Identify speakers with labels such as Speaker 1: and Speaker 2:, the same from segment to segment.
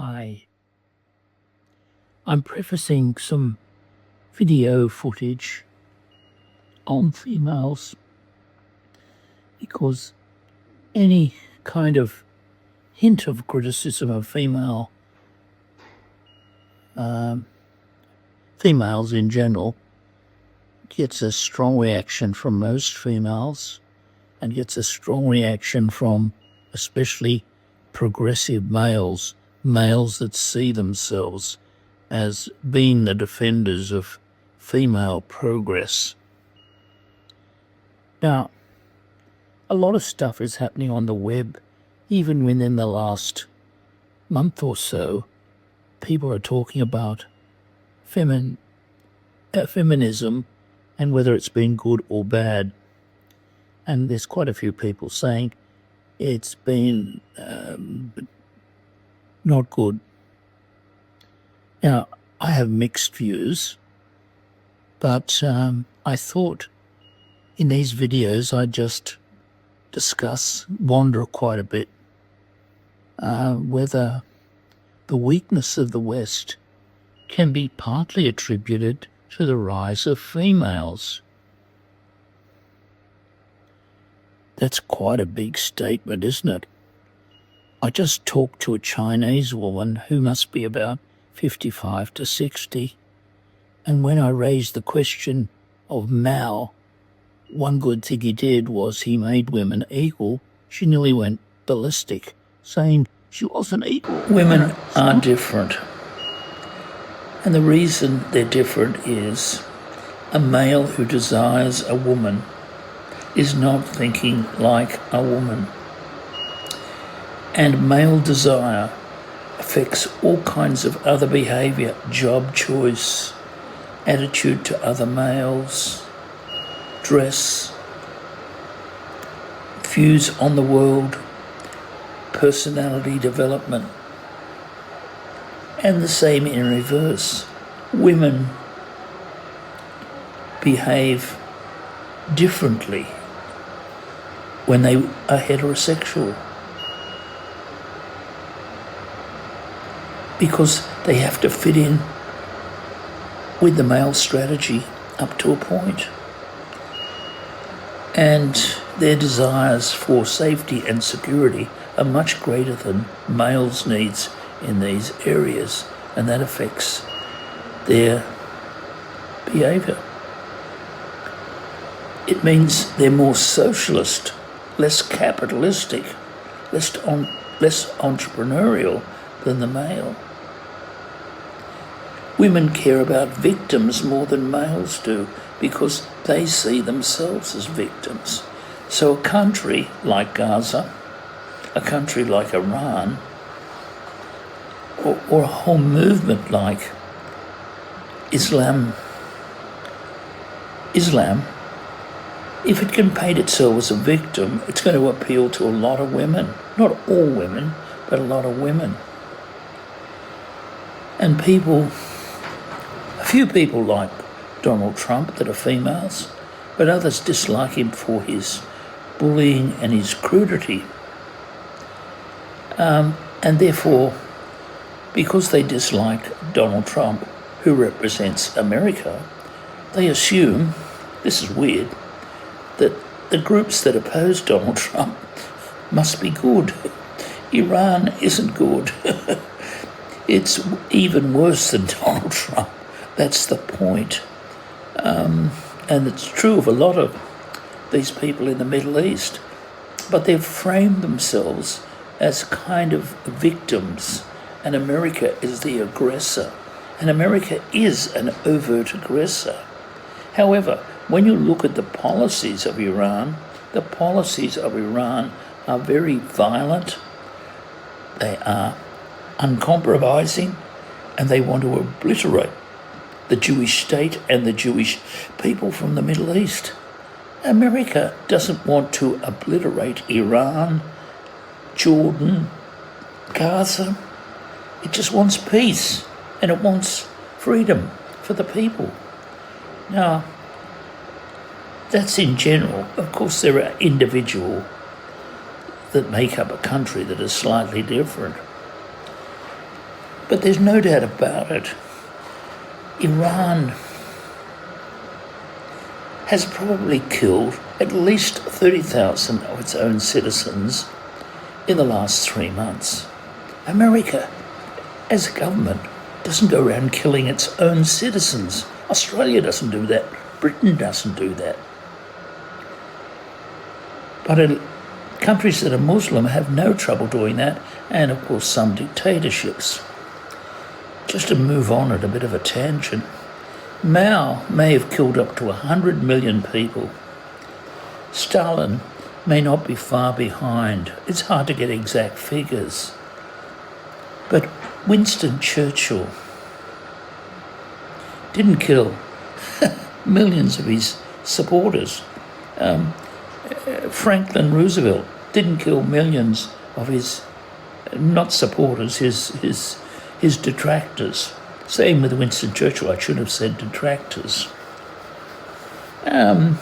Speaker 1: Hi, I'm prefacing some video footage on females because any kind of hint of criticism of females in general gets a strong reaction from most females and gets a strong reaction from especially progressive males that see themselves as being the defenders of female progress. Now, a lot of stuff is happening on the web. Even within the last month or so, people are talking about feminism and whether it's been good or bad. And there's quite a few people saying it's been not good. Now, I have mixed views, but I thought in these videos I'd just wander quite a bit, whether the weakness of the West can be partly attributed to the rise of females. That's quite a big statement, isn't it? I just talked to a Chinese woman who must be about 55 to 60, and when I raised the question of Mao, one good thing he did was he made women equal. She nearly went ballistic, saying she wasn't equal. Women are different. And the reason they're different is a male who desires a woman is not thinking like a woman. And male desire affects all kinds of other behaviour, job choice, attitude to other males, dress, views on the world, personality development. And the same in reverse. Women behave differently when they are heterosexual because they have to fit in with the male strategy up to a point. And their desires for safety and security are much greater than males' needs in these areas, and that affects their behaviour. It means they're more socialist, less capitalistic, less entrepreneurial than the male. Women care about victims more than males do because they see themselves as victims. So a country like Gaza, a country like Iran, or a whole movement like Islam, if it can paint itself as a victim, it's going to appeal to a lot of women. Not all women, but a lot of women. And a few people like Donald Trump that are females, but others dislike him for his bullying and his crudity. And therefore, because they dislike Donald Trump, who represents America, they assume, this is weird, that the groups that oppose Donald Trump must be good. Iran isn't good. It's even worse than Donald Trump. That's the point. And it's true of a lot of these people in the Middle East. But they've framed themselves as kind of victims, and America is the aggressor. And America is an overt aggressor. However, when you look at the policies of Iran are very violent, they are uncompromising, and they want to obliterate the Jewish state and the Jewish people from the Middle East. America doesn't want to obliterate Iran, Jordan, Gaza. It just wants peace, and it wants freedom for the people. Now, that's in general. Of course, there are individuals that make up a country that is slightly different. But there's no doubt about it. Iran has probably killed at least 30,000 of its own citizens in the last 3 months. America, as a government, doesn't go around killing its own citizens. Australia doesn't do that. Britain doesn't do that. But countries that are Muslim have no trouble doing that, and of course some dictatorships. Just to move on at a bit of a tangent, Mao may have killed up to 100 million people. Stalin may not be far behind. It's hard to get exact figures. But Winston Churchill didn't kill millions of his supporters. Franklin Roosevelt didn't kill millions of his, not supporters, his detractors. Same with Winston Churchill, I should have said detractors. Now,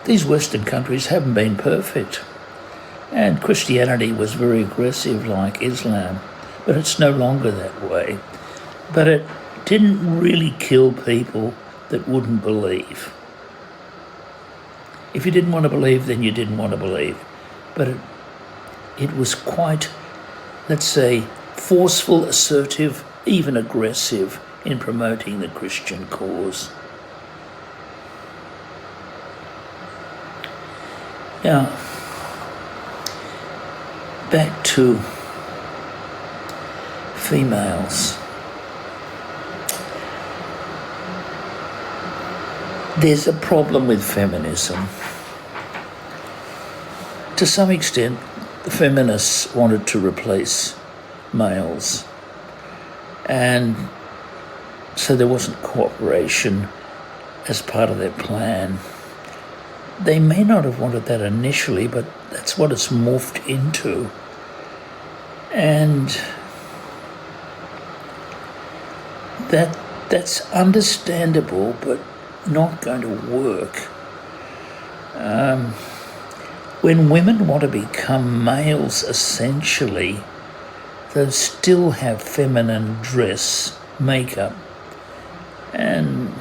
Speaker 1: these Western countries haven't been perfect, and Christianity was very aggressive like Islam, but it's no longer that way. But it didn't really kill people that wouldn't believe. If you didn't want to believe, then you didn't want to believe. But it was quite, let's say, forceful, assertive, even aggressive in promoting the Christian cause. Now, back to females. There's a problem with feminism. To some extent, the feminists wanted to replace males, and so there wasn't cooperation as part of their plan. They may not have wanted that initially, but that's what it's morphed into. And that's understandable, but not going to work. When women want to become males, essentially, they still have feminine dress, makeup, and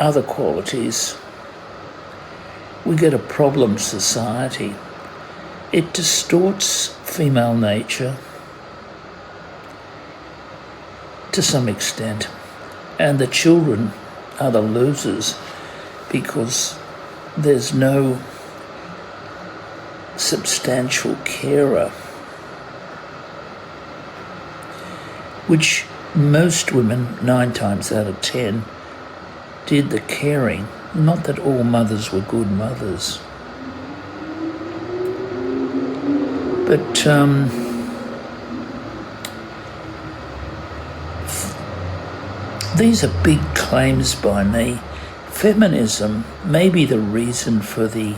Speaker 1: other qualities. We get a problem society. It distorts female nature to some extent, and the children are the losers because there's no substantial carer, which most women, 9 times out of 10, did the caring. Not that all mothers were good mothers. But these are big claims by me. Feminism may be the reason for the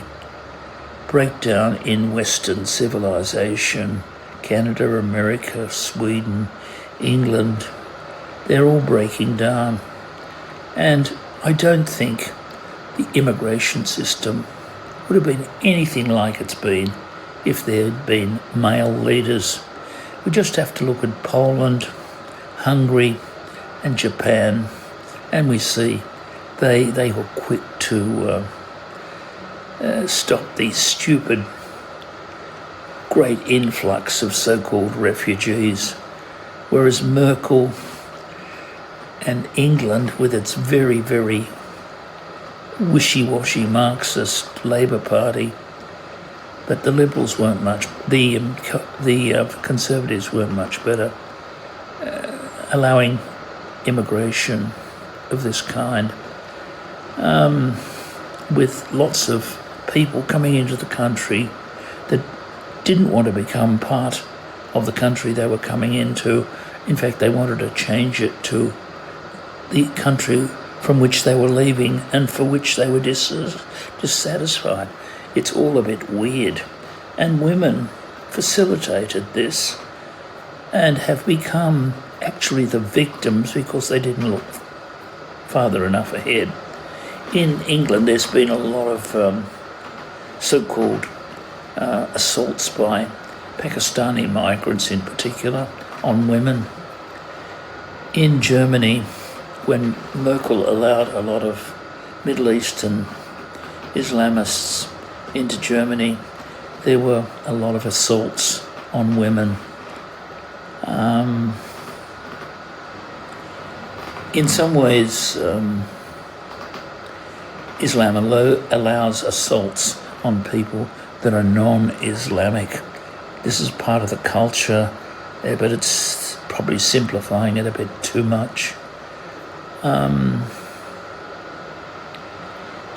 Speaker 1: breakdown in Western civilization. Canada, America, Sweden, England, they're all breaking down. And I don't think the immigration system would have been anything like it's been if there had been male leaders. We just have to look at Poland, Hungary, and Japan, and we see they were quick to stop the stupid great influx of so-called refugees, whereas Merkel and England, with its very, very wishy-washy Marxist Labour Party, but the Liberals weren't much, the Conservatives weren't much better, allowing immigration of this kind, with lots of people coming into the country that didn't want to become part of the country they were coming into. In fact, they wanted to change it to the country from which they were leaving and for which they were dissatisfied. It's all a bit weird. And women facilitated this and have become actually the victims because they didn't look farther enough ahead. In England, there's been a lot of so-called assaults by Pakistani migrants in particular, on women. In Germany, when Merkel allowed a lot of Middle Eastern Islamists into Germany, there were a lot of assaults on women. In some ways, Islam allows assaults on people that are non-Islamic. This is part of the culture, but it's probably simplifying it a bit too much.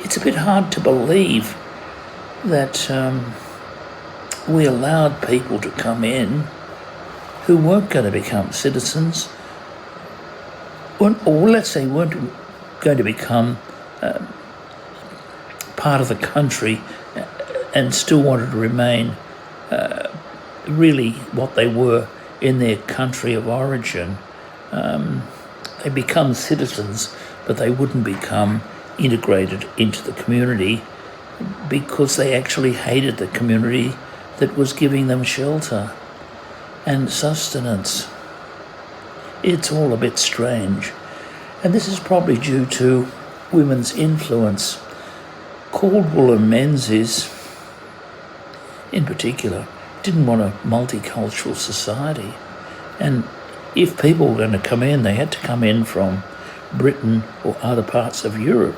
Speaker 1: It's a bit hard to believe that we allowed people to come in who weren't going to become citizens, or let's say weren't going to become part of the country and still wanted to remain really what they were in their country of origin. They become citizens, but they wouldn't become integrated into the community because they actually hated the community that was giving them shelter and sustenance. It's all a bit strange. And this is probably due to women's influence. Caldwell and Menzies, in particular, didn't want a multicultural society. And if people were going to come in, they had to come in from Britain or other parts of Europe.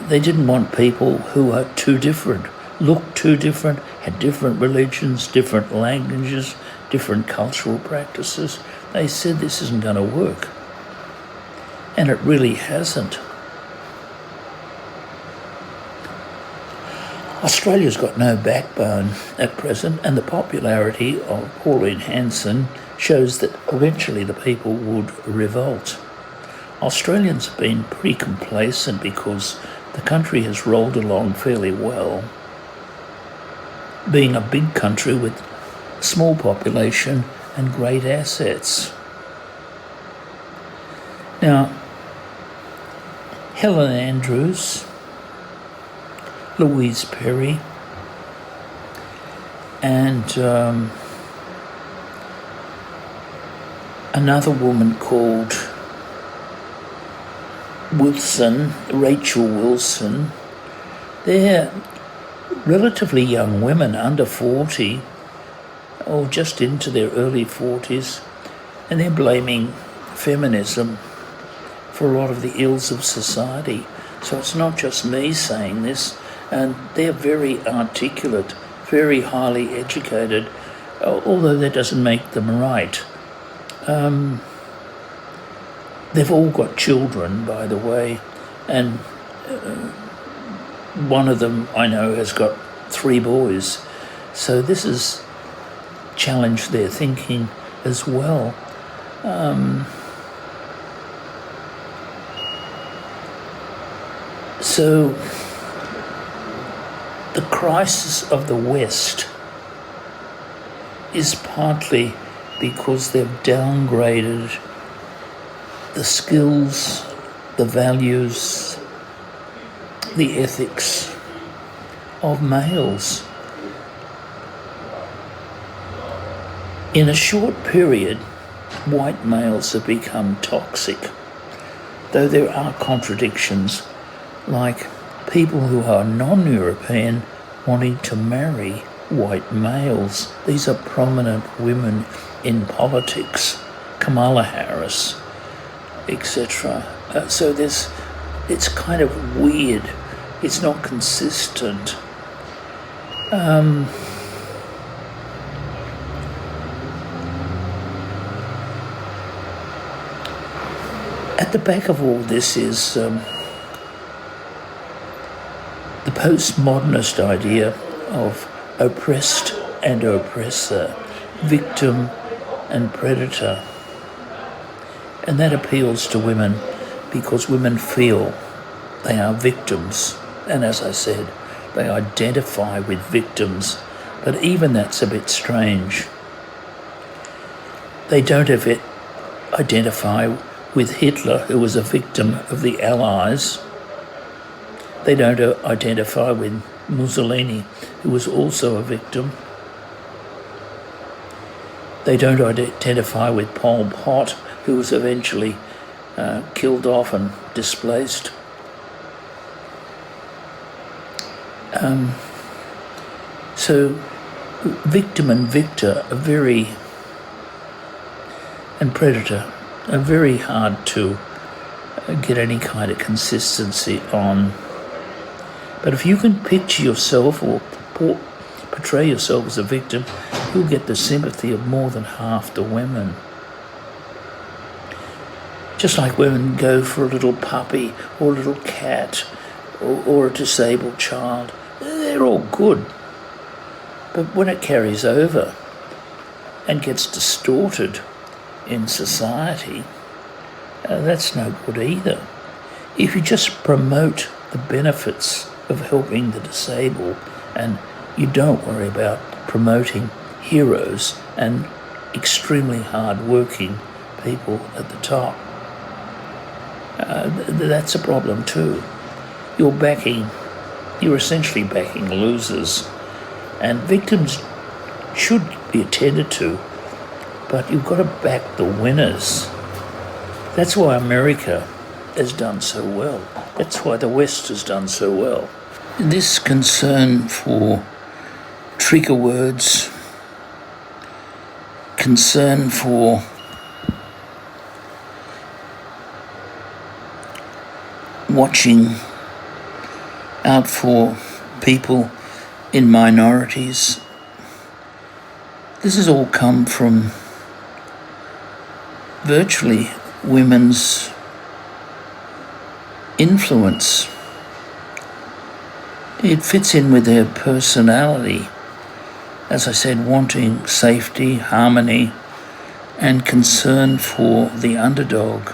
Speaker 1: They didn't want people who are too different, looked too different, had different religions, different languages, different cultural practices. They said this isn't going to work. And it really hasn't. Australia's got no backbone at present, and the popularity of Pauline Hanson shows that eventually the people would revolt. Australians have been pretty complacent because the country has rolled along fairly well, being a big country with small population and great assets. Now, Helen Andrews, Louise Perry, and another woman called Rachel Wilson, they're relatively young women, under 40, or just into their early 40s, and they're blaming feminism for a lot of the ills of society. So it's not just me saying this, and they're very articulate, very highly educated, although that doesn't make them right. They've all got children, by the way, and one of them I know has got 3 boys. So this has challenged their thinking as well. So the crisis of the West is partly because they've downgraded the skills, the values, the ethics of males. In a short period, white males have become toxic, though there are contradictions, like people who are non-European wanting to marry white males. These are prominent women in politics, Kamala Harris, etc. So it's kind of weird. It's not consistent. At the back of all this is the postmodernist idea of oppressed and oppressor, victim and predator. And that appeals to women because women feel they are victims. And as I said, they identify with victims. But even that's a bit strange. They don't identify with Hitler, who was a victim of the Allies. They don't identify with Mussolini, who was also a victim. They don't identify with Pol Pot, who was eventually killed off and displaced. So victim and victor and predator are very hard to get any kind of consistency on. But if you can picture yourself or portray yourself as a victim, you'll get the sympathy of more than half the women. Just like women go for a little puppy or a little cat or a disabled child, they're all good. But when it carries over and gets distorted in society, that's no good either. If you just promote the benefits of helping the disabled and you don't worry about promoting heroes and extremely hard-working people at the top, that's a problem too. You're essentially backing losers, and victims should be attended to, but you've got to back the winners. That's why America has done so well. That's why the West has done so well. This concern for trigger words, concern for watching out for people in minorities, this has all come from virtually women's influence. It fits in with their personality. As I said, wanting safety, harmony, and concern for the underdog.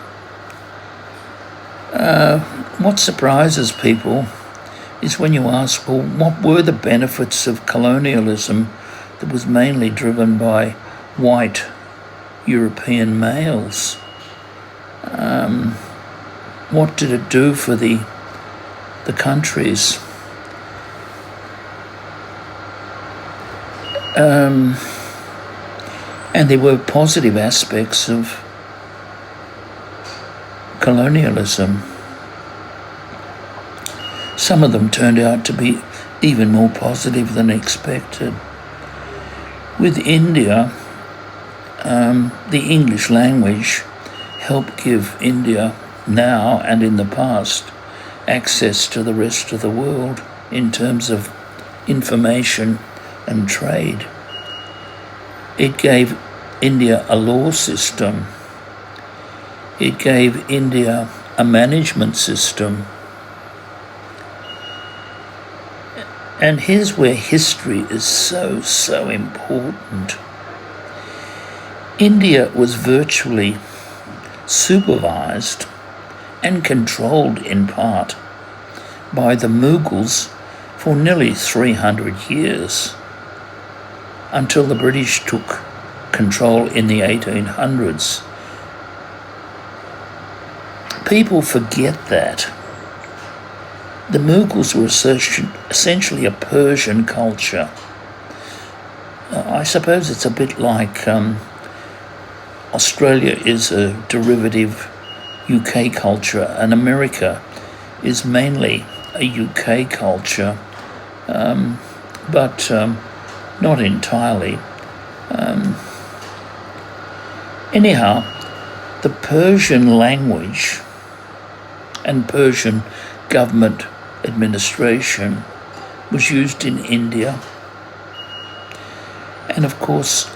Speaker 1: What surprises people is when you ask, well, what were the benefits of colonialism that was mainly driven by white European males? What did it do for the countries? And there were positive aspects of colonialism. Some of them turned out to be even more positive than expected. With India, the English language helped give India now and in the past access to the rest of the world in terms of information and trade. It gave India a law system. It gave India a management system. And here's where history is so important. India was virtually supervised and controlled in part by the Mughals for nearly 300 years, until the British took control in the 1800s. People forget that. The Mughals were essentially a Persian culture. I suppose it's a bit like Australia is a derivative UK culture and America is mainly a UK culture, but not entirely. Anyhow, the Persian language and Persian government administration was used in India. And of course,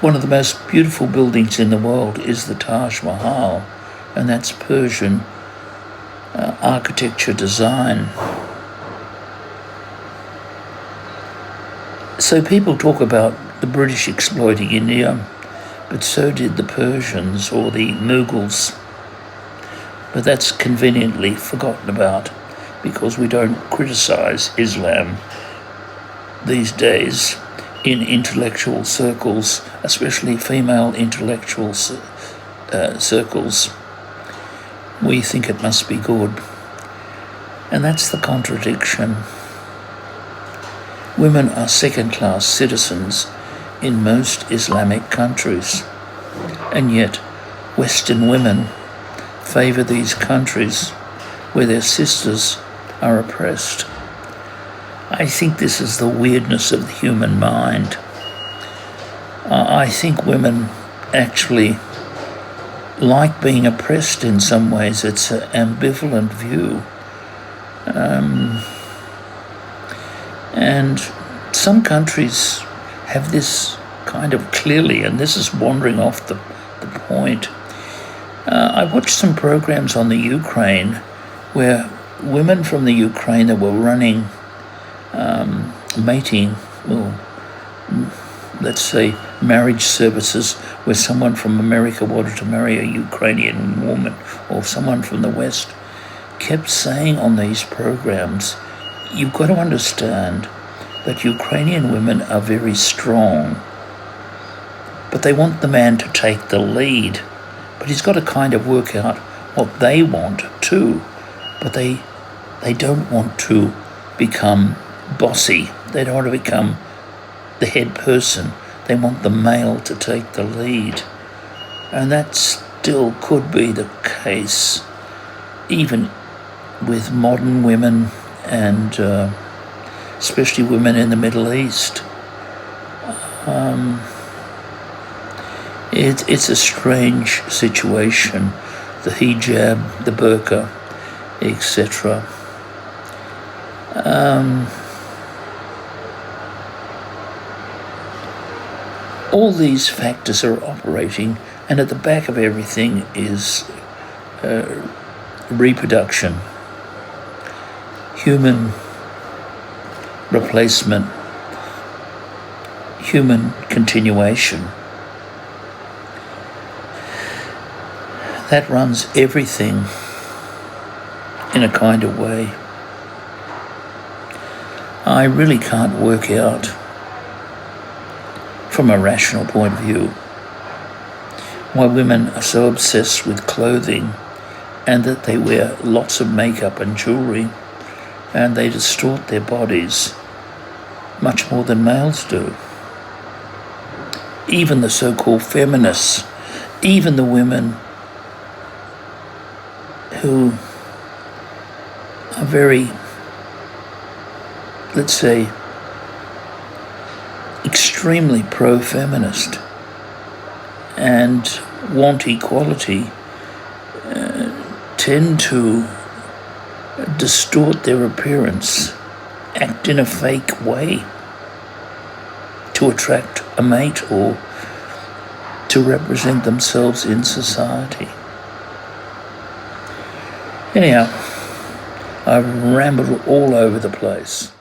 Speaker 1: one of the most beautiful buildings in the world is the Taj Mahal, and that's Persian architecture design. So people talk about the British exploiting India, but so did the Persians or the Mughals. But that's conveniently forgotten about because we don't criticize Islam these days in intellectual circles, especially female intellectual circles. We think it must be good. And that's the contradiction. Women are second-class citizens in most Islamic countries, and yet Western women favour these countries where their sisters are oppressed. I think this is the weirdness of the human mind. I think women actually like being oppressed in some ways. It's an ambivalent view. And some countries have this kind of clearly, and this is wandering off the point. I watched some programs on the Ukraine where women from the Ukraine that were running mating, well, let's say marriage services, where someone from America wanted to marry a Ukrainian woman or someone from the West, kept saying on these programs, you've got to understand that Ukrainian women are very strong, but they want the man to take the lead. But he's got to kind of work out what they want too. But they don't want to become bossy. They don't want to become the head person. They want the male to take the lead. And that still could be the case, even with modern women and especially women in the Middle East. It's a strange situation, the hijab, the burqa, etc. All these factors are operating, and at the back of everything is reproduction, human replacement, human continuation. That runs everything in a kind of way. I really can't work out, from a rational point of view, why women are so obsessed with clothing and that they wear lots of makeup and jewellery and they distort their bodies much more than males do. Even the so-called feminists, even the women who are very, let's say, extremely pro-feminist and want equality, tend to distort their appearance, act in a fake way to attract a mate or to represent themselves in society. Anyhow, I've rambled all over the place.